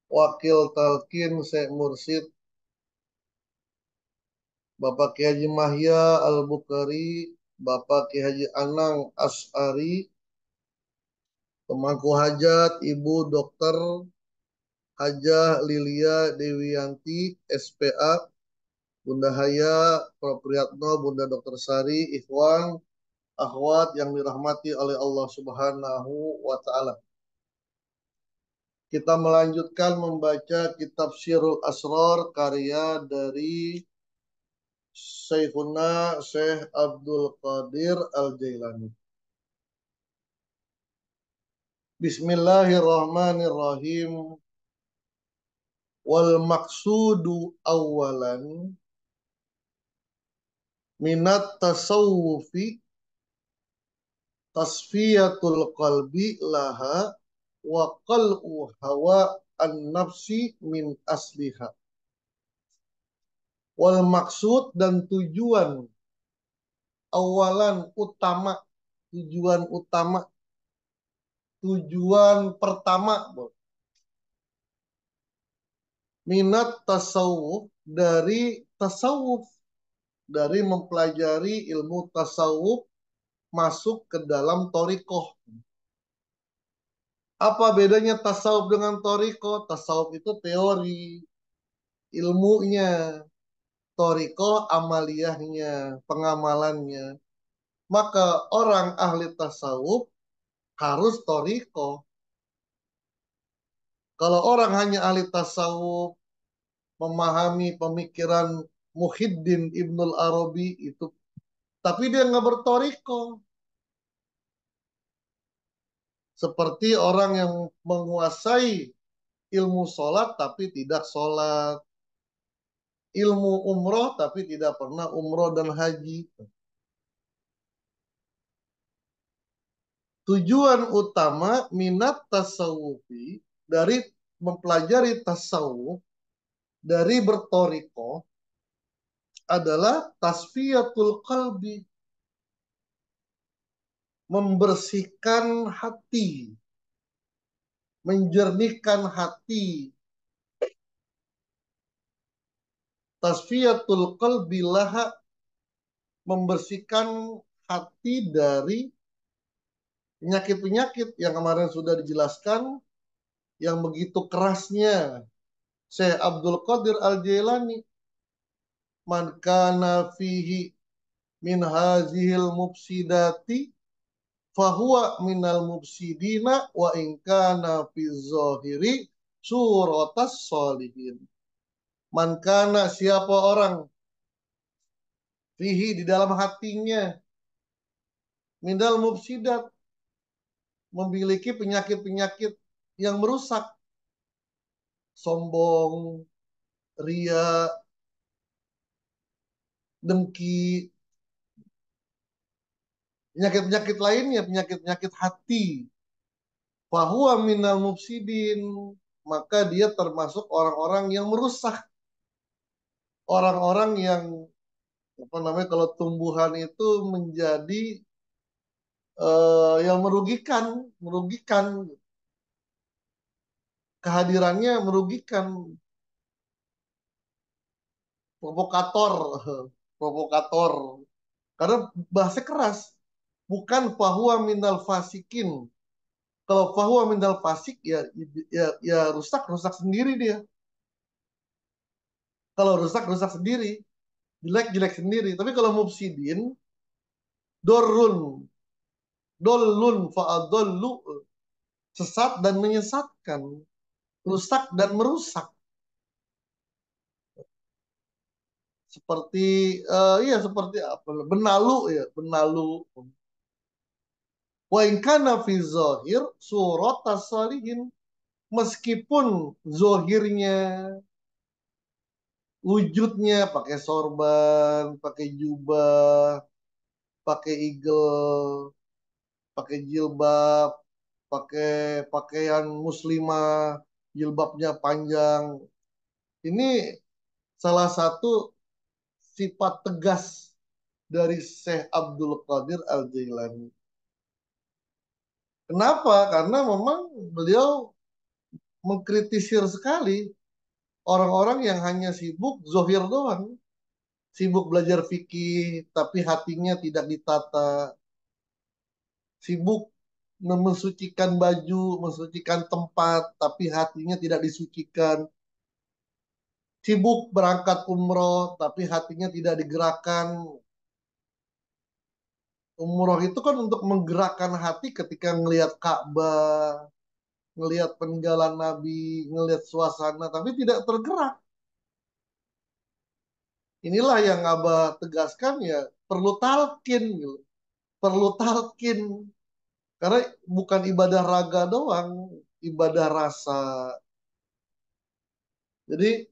Wakil Talkin Syekh Mursid Bapak Ki Haji Mahya Al-Bukhari, Bapak Ki Haji Anang As'ari, pemangku hajat Ibu Dokter Hajah Lilia Dewiyanti SPA, Bunda Haya, Prof. Priyatno, Bunda Dokter Sari, Ikhwan, akhwat yang dirahmati oleh Allah Subhanahu wa taala. Kita melanjutkan membaca kitab Syirul Asrar karya dari Syekhuna Syekh Abdul Qadir Al-Jailani. Bismillahirrahmanirrahim. Wal maksudu awalan minat tasawufi tasfiyatul qalbi laha wa qal'u hawa an nafsi min asliha. Wal maksud dan tujuan awalan utama, tujuan utama, tujuan pertama minat tasawuf, dari tasawuf, dari mempelajari ilmu tasawuf masuk ke dalam torikoh. Apa bedanya tasawuf dengan torikoh? Tasawuf itu teori, ilmunya. Torikoh amaliyahnya, pengamalannya. Maka orang ahli tasawuf harus torikoh. Kalau orang hanya ahli tasawuf, memahami pemikiran Muhyiddin Ibnul Arabi itu, tapi dia nggak bertorikoh. Seperti orang yang menguasai ilmu sholat tapi tidak sholat. Ilmu umroh tapi tidak pernah umroh dan haji. Tujuan utama minat tasawufi, dari mempelajari tasawuf, dari bertorikoh, adalah tasfiyatul qalbi, membersihkan hati, menjernihkan hati. Tasfiyatul qalbi laha, membersihkan hati dari penyakit-penyakit yang kemarin sudah dijelaskan, yang begitu kerasnya Syekh Abdul Qadir Al-Jailani. Man kana fihi min hazihil mufsidati fahuwa minal mufsidina wa in kana fi zahiri suratas solihin. Man kana, siapa orang, fihi, di dalam hatinya, minal mufsidat, memiliki penyakit-penyakit yang merusak, sombong, ria, dengki, penyakit-penyakit lainnya, penyakit-penyakit hati. Fahuwa minal mufsidin, maka dia termasuk orang-orang yang merusak. Orang-orang yang, apa namanya, kalau tumbuhan itu menjadi yang merugikan, merugikan, kehadirannya merugikan, provokator, provokator. Karena bahasa keras, bukan fahuwa minal fasikin. Kalau fahuwa minal fasik, ya rusak, rusak sendiri dia. Kalau rusak, rusak sendiri, jelek, jelek sendiri. Tapi kalau mufsidin, dorun, dolun fa'adollu, sesat dan menyesatkan, rusak dan merusak. Seperti ya seperti apa? Benalu, ya, benalu. Wa in kana fi zahir surat salihin, meskipun zohirnya, wujudnya pakai sorban, pakai jubah, pakai eagle, pakai jilbab, pakai pakaian muslimah, jilbabnya panjang. Ini salah satu sifat tegas dari Syekh Abdul Qadir Al-Jailani. Kenapa? Karena memang beliau mengkritisir sekali orang-orang yang hanya sibuk zohir doang, sibuk belajar fikih tapi hatinya tidak ditata, sibuk mensucikan baju, mensucikan tempat tapi hatinya tidak disucikan, sibuk berangkat umroh tapi hatinya tidak digerakkan. Umroh itu kan untuk menggerakkan hati ketika ngelihat Ka'bah, ngelihat peninggalan Nabi, ngelihat suasana, tapi tidak tergerak. Inilah yang Abah tegaskan ya, perlu talqin gitu. Perlu talqin. Karena bukan ibadah raga doang, ibadah rasa. Jadi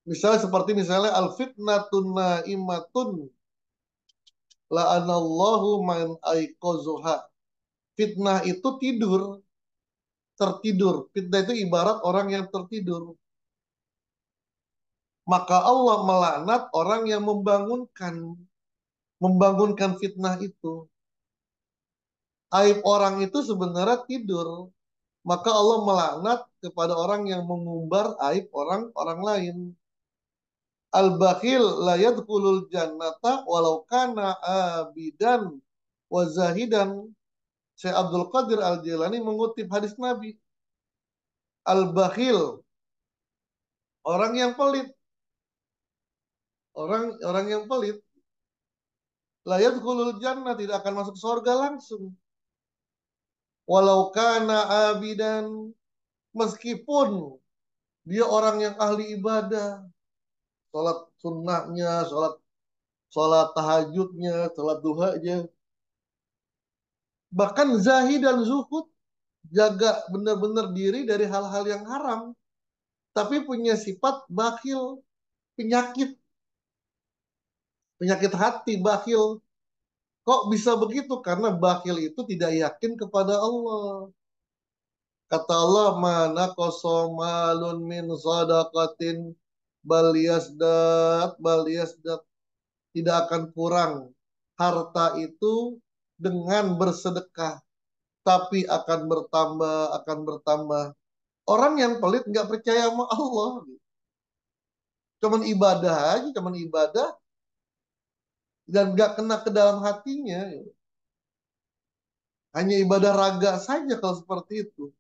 misalnya seperti misalnya al-fitnatun na'imatun la'anallahu man aiqazuha. Fitnah itu tidur, tertidur. Fitnah itu ibarat orang yang tertidur. Maka Allah melaknat orang yang membangunkan fitnah itu. Aib orang itu sebenarnya tidur. Maka Allah melaknat kepada orang yang mengumbar aib orang lain. Al-bakhil la yadkhulul jannata walau kana abidan wa zahidan. Syekh Abdul Qadir Al-Jilani mengutip hadis Nabi. Al-bakhil, orang yang pelit, orang yang pelit, la yadkhulul jannah, tidak akan masuk surga langsung. Walau kana abidan, meskipun dia orang yang ahli ibadah, sholat sunnahnya, sholat tahajudnya, sholat duhanya, bahkan zahid dan zuhud, jaga benar-benar diri dari hal-hal yang haram, tapi punya sifat bakhil, penyakit, penyakit hati, bakhil. Kok bisa begitu? Karena bakhil itu tidak yakin kepada Allah. Kata Allah, mana kosomalun min sadaqatin bal yasdat, tidak akan kurang harta itu dengan bersedekah, tapi akan bertambah. Orang yang pelit nggak percaya sama Allah, cuman ibadah aja, cuman ibadah dan nggak kena ke dalam hatinya, hanya ibadah raga saja kalau seperti itu.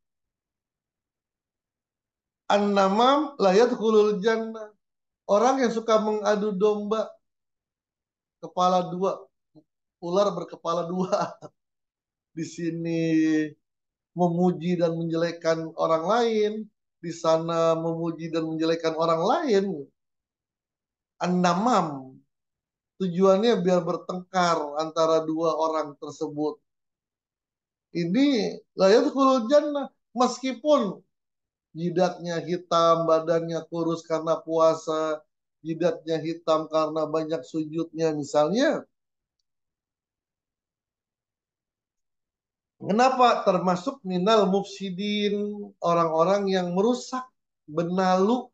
An-namam la yadkhulul jannah. Orang yang suka mengadu domba, kepala dua, ular berkepala dua, di sini memuji dan menjelekkan orang lain, di sana memuji dan menjelekkan orang lain. An-namam, tujuannya biar bertengkar antara dua orang tersebut. Ini layatul jannah, meskipun jidatnya hitam, badannya kurus karena puasa, jidatnya hitam karena banyak sujudnya misalnya. Kenapa? Termasuk minal mufsidin, orang-orang yang merusak, benalu,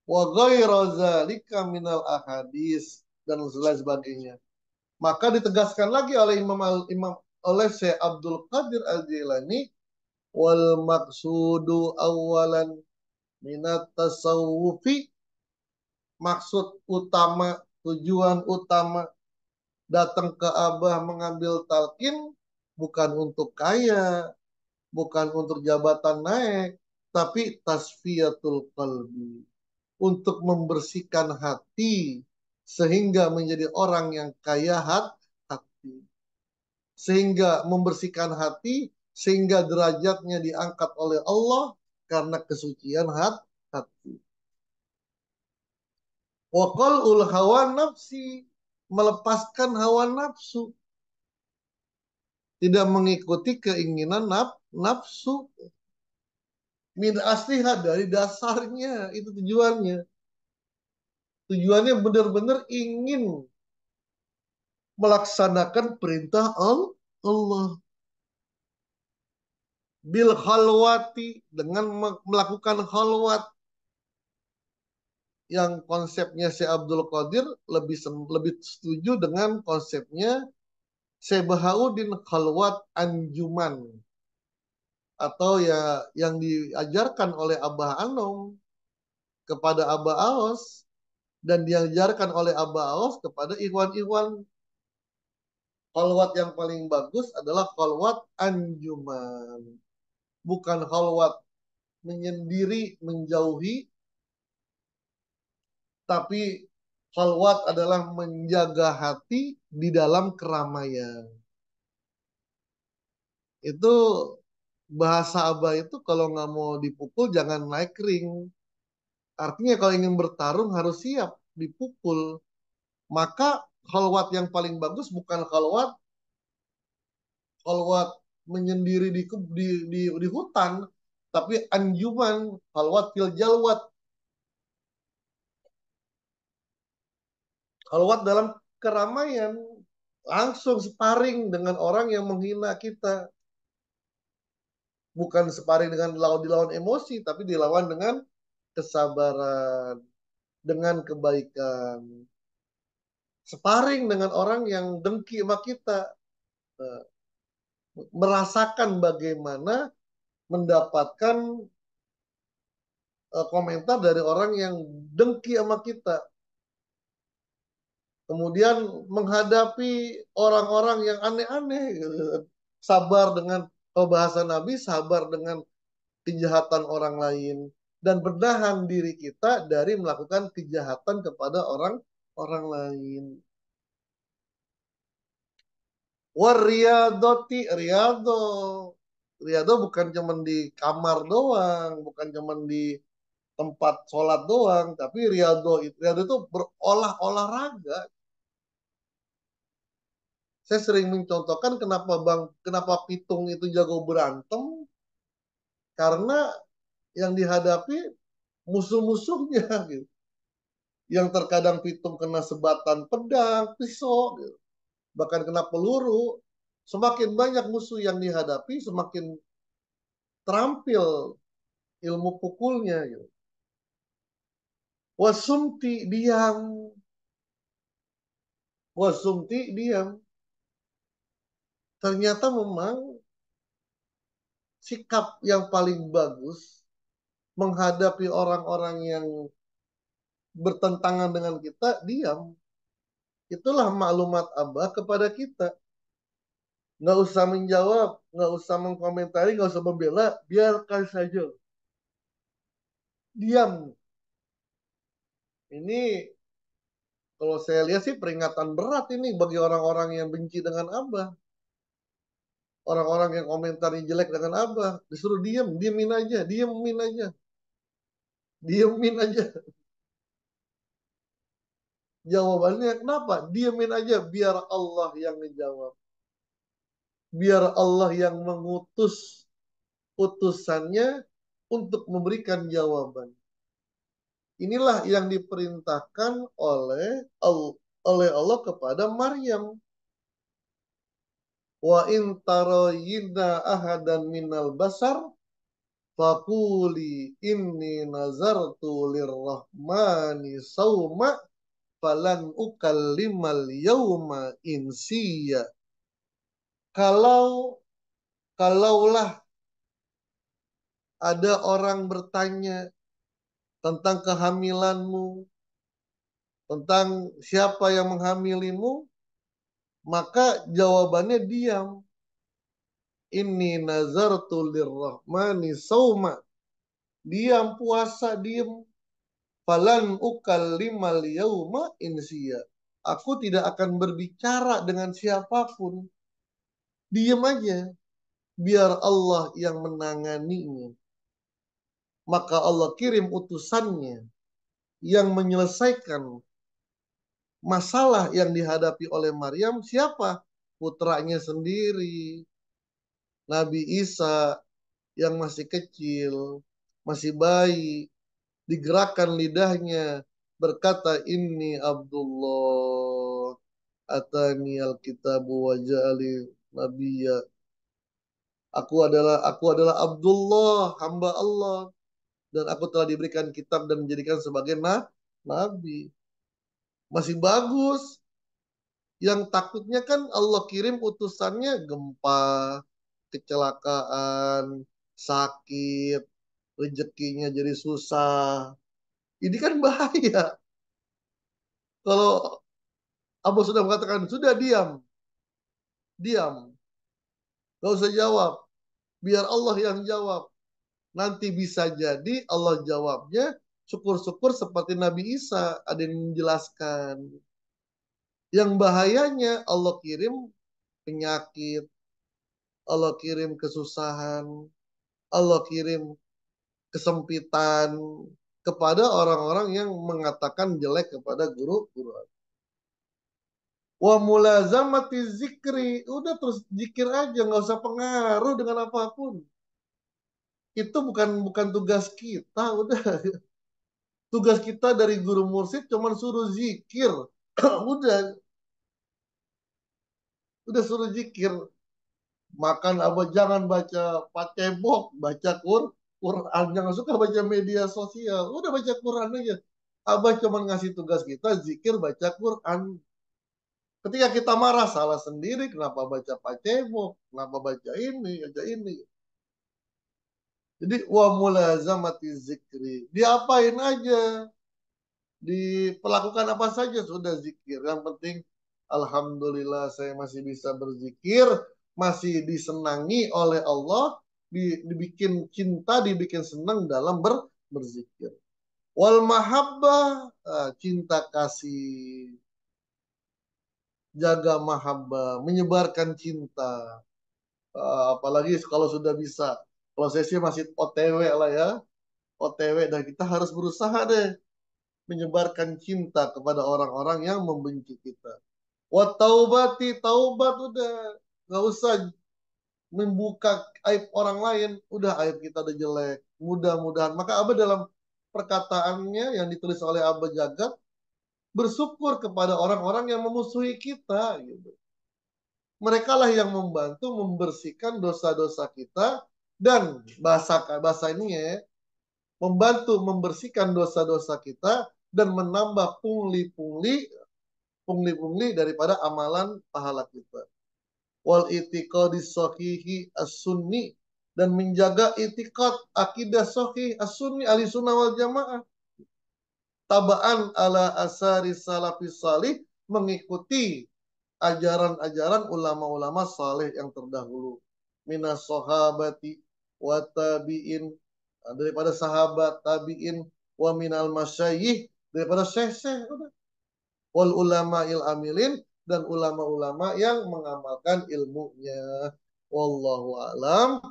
wa ghairu zalika minal ahadis, dan lain sebagainya. Maka ditegaskan lagi oleh Imam oleh Syekh Abdul Qadir Al-Jilani, wal maksudu awalan minat tasawufi, maksud utama, tujuan utama datang ke Abah mengambil talqin bukan untuk kaya, bukan untuk jabatan naik, tapi tasfiyatul qalbi, untuk membersihkan hati sehingga menjadi orang yang kaya hati, sehingga membersihkan hati sehingga derajatnya diangkat oleh Allah karena kesucian hati. Wakal ul hawa nafsi, melepaskan hawa nafsu, tidak mengikuti keinginan nafsu, min asliha, dari dasarnya itu tujuannya. Tujuannya benar-benar ingin melaksanakan perintah Allah. Bil khalwati, dengan melakukan khalwat, yang konsepnya Syekh Abdul Qadir lebih setuju dengan konsepnya Syekh Bahauddin, khalwat anjuman. atau ya yang diajarkan oleh Abah Anom kepada Abah Aos dan diajarkan oleh Abah Aos kepada Ikhwan-Ikhwan. Kholwat yang paling bagus adalah kholwat anjuman, bukan kholwat menyendiri menjauhi, tapi kholwat adalah menjaga hati di dalam keramaian. Itu bahasa Abah itu kalau nggak mau dipukul jangan naik ring. Artinya kalau ingin bertarung harus siap dipukul. Maka khalwat yang paling bagus bukan khalwat menyendiri di hutan, tapi anjuman khalwat fil jalwat, khalwat dalam keramaian, langsung sparring dengan orang yang menghina kita, bukan sparring dengan dilawan emosi, tapi dilawan dengan kesabaran, dengan kebaikan. Sparring dengan orang yang dengki sama kita, merasakan bagaimana mendapatkan komentar dari orang yang dengki sama kita. Kemudian menghadapi orang-orang yang aneh-aneh. Sabar dengan, kalau bahasa Nabi, sabar dengan kejahatan orang lain. Dan bernahan diri kita dari melakukan kejahatan kepada orang lain. Wariyadoti, riyado. Riyado bukan cuma di kamar doang, bukan cuma di tempat sholat doang, tapi riyado itu berolah olahraga. Saya sering mencontohkan kenapa Pitung itu jago berantem, karena yang dihadapi musuh-musuhnya gitu. Yang terkadang Pitung kena sebatan pedang, pisau, gitu. Bahkan kena peluru. Semakin banyak musuh yang dihadapi, semakin terampil ilmu pukulnya gitu. Wasumti diam, wasumti diam. Ternyata memang sikap yang paling bagus menghadapi orang-orang yang bertentangan dengan kita, diam. Itulah maklumat Abah kepada kita. Nggak usah menjawab, nggak usah mengkomentari, nggak usah membela, biarkan saja. Diam. Ini kalau saya lihat sih peringatan berat ini bagi orang-orang yang benci dengan Abah. Orang-orang yang komentari jelek dengan Abah. Disuruh diam, diamin aja, diamin aja. Diamin aja. Jawabannya kenapa? Diamin aja biar Allah yang menjawab. Biar Allah yang mengutus utusannya untuk memberikan jawaban. Inilah yang diperintahkan oleh Allah kepada Maryam. Wa in tarayina ahadan minal basar faquli inni nazartu lirrahmani sauma falan ukallimal yauma insiya. Kalau kalaulah ada orang bertanya tentang kehamilanmu, tentang siapa yang menghamilimu, maka jawabannya diam. Inni nazartu lirrahmani sauma. Diam, puasa, diam. Falan ukallimal yauma insiya. Aku tidak akan berbicara dengan siapapun. Diam aja. Biar Allah yang menanganinya. Maka Allah kirim utusannya yang menyelesaikan masalah yang dihadapi oleh Maryam. Siapa? Putranya sendiri. Nabi Isa yang masih kecil, masih bayi, digerakkan lidahnya, berkata, Inni Abdullah, atani alkitabu wa ja'ali nabiyya. Aku adalah Abdullah, hamba Allah, dan aku telah diberikan kitab dan menjadikan sebagai nabi. Masih bagus. Yang takutnya kan Allah kirim utusannya gempa, kecelakaan, sakit, rezekinya jadi susah. Ini kan bahaya. Kalau Abu sudah mengatakan, sudah diam, diam, gak usah jawab, biar Allah yang jawab. Nanti bisa jadi Allah jawabnya syukur-syukur seperti Nabi Isa, ada yang menjelaskan. Yang bahayanya Allah kirim penyakit, Allah kirim kesusahan, Allah kirim kesempitan kepada orang-orang yang mengatakan jelek kepada guru-guru. Wa mulazamati zikri, udah terus zikir aja, nggak usah pengaruh dengan apapun. Itu bukan tugas kita, udah tugas kita dari guru mursyid cuman suruh zikir. udah udah suruh zikir. Makan apa jangan baca patebok, baca Quran, jangan suka baca media sosial. Udah baca Quran aja. Abah cuma ngasih tugas kita zikir baca Quran. Ketika kita marah salah sendiri, kenapa baca patebok, kenapa baca ini, baca ini. Jadi wa mulazamati zikri. Diapain aja, diperlakukan apa saja sudah zikir. Yang penting alhamdulillah saya masih bisa berzikir, masih disenangi oleh Allah, dibikin cinta, dibikin senang dalam berzikir. Wal mahabbah, cinta kasih, jaga mahabbah, menyebarkan cinta. Apalagi kalau sudah bisa. Kalau saya sih masih OTW lah ya. OTW dan kita harus berusaha deh menyebarkan cinta kepada orang-orang yang membenci kita. Wa taubati, taubat udah. Nggak usah membuka aib orang lain. Udah aib kita udah jelek. Mudah-mudahan. Maka Abah dalam perkataannya yang ditulis oleh Abah Jagat, bersyukur kepada orang-orang yang memusuhi kita. Gitu. Mereka lah yang membantu membersihkan dosa-dosa kita dan bahasa ini ya, membantu membersihkan dosa-dosa kita dan menambah pungli-pungli daripada amalan pahala kita. Wal itiqadi sahihi as-sunni, dan menjaga itikad akidah sahih as-sunni ahli sunnah wal jamaah. Tabaan ala asari salafis salih, mengikuti ajaran-ajaran ulama-ulama saleh yang terdahulu. Minas sahabati wa tabi'in, daripada sahabat, tabi'in, wa minal masyayih, daripada syekh-syekh, wal ulama il amilin, dan ulama-ulama yang mengamalkan ilmunya. Wallahu a'lam.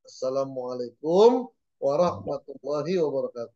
Assalamualaikum warahmatullahi wabarakatuh.